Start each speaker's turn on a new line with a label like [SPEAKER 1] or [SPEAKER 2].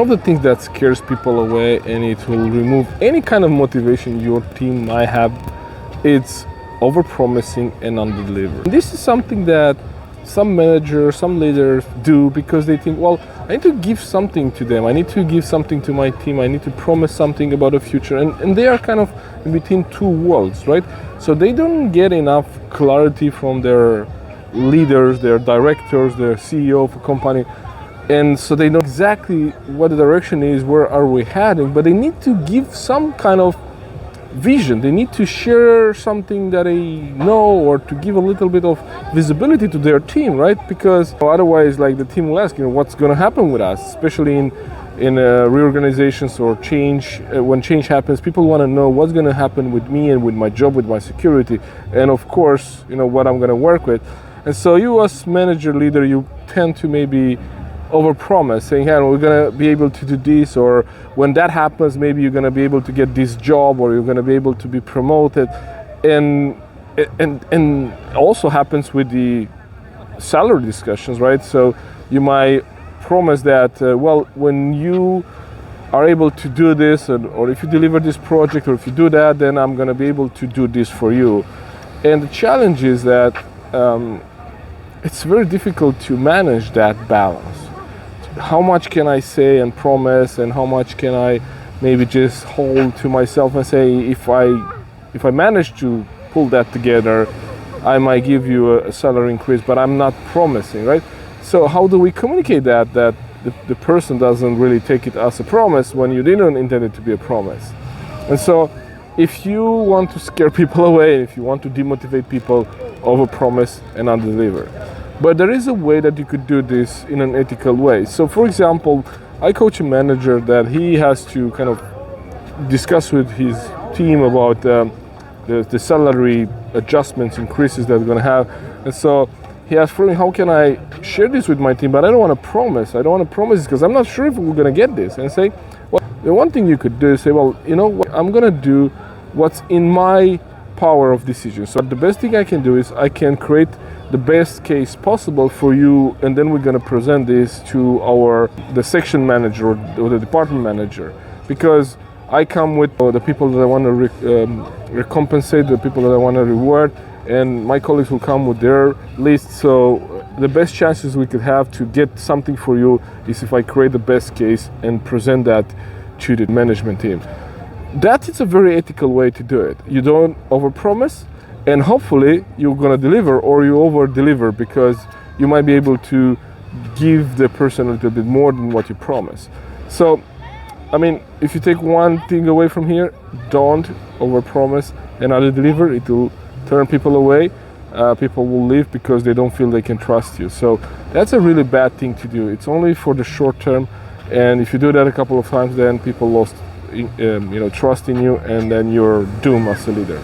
[SPEAKER 1] of the things that scares people away, and it will remove any kind of motivation your team might have, it's overpromising and underdeliver. This is something that some managers, some leaders do because they think, well, I need to give something to them. I need to give something to my team. I need to promise something about the future. And they are kind of in between two worlds, right? So they don't get enough clarity from their leaders, their directors, their CEO of a company. And so they know exactly what the direction is, where are we heading, but they need to give some kind of vision. They need to share something that they know, or to give a little bit of visibility to their team, right? Because otherwise, like, the team will ask, what's going to happen with us, especially in reorganizations or change. When change happens, people want to know what's going to happen with me and with my job, with my security, and of course, what I'm going to work with. And so you, as manager, leader, you tend to maybe overpromise, saying, hey, we're going to be able to do this, or when that happens, maybe you're going to be able to get this job, or you're going to be able to be promoted. And also happens with the salary discussions, right? So you might promise that, well, when you are able to do this, or if you deliver this project, or if you do that, then I'm going to be able to do this for you. And the challenge is that it's very difficult to manage that balance. How much can I say and promise, and how much can I maybe just hold to myself and say, if I manage to pull that together, I might give you a salary increase, but I'm not promising, right? So how do we communicate that the person doesn't really take it as a promise when you didn't intend it to be a promise? And so if you want to scare people away, if you want to demotivate people, overpromise and underdeliver. But there is a way that you could do this in an ethical way. So for example, I coach a manager that he has to kind of discuss with his team about the salary adjustments, increases that we're going to have. And so he asked for me, how can I share this with my team? But I don't want to promise. I don't want to promise because I'm not sure if we're going to get this. And say, well, the one thing you could do is say, well, I'm going to do what's in my power of decision. So the best thing I can do is I can create the best case possible for you, and then we're going to present this to the section manager or the department manager, because I come with the people that I want to recompensate, the people that I want to reward, and my colleagues will come with their list. So the best chances we could have to get something for you is if I create the best case and present that to the management team. That is a very ethical way to do it. You don't overpromise, and hopefully you're going to deliver, or you over-deliver, because you might be able to give the person a little bit more than what you promise. So, if you take one thing away from here, don't overpromise and under-deliver. It will turn people away. People will leave because they don't feel they can trust you. So that's a really bad thing to do. It's only for the short term, and if you do that a couple of times, then people lost trust in you, and then you're doomed as a leader.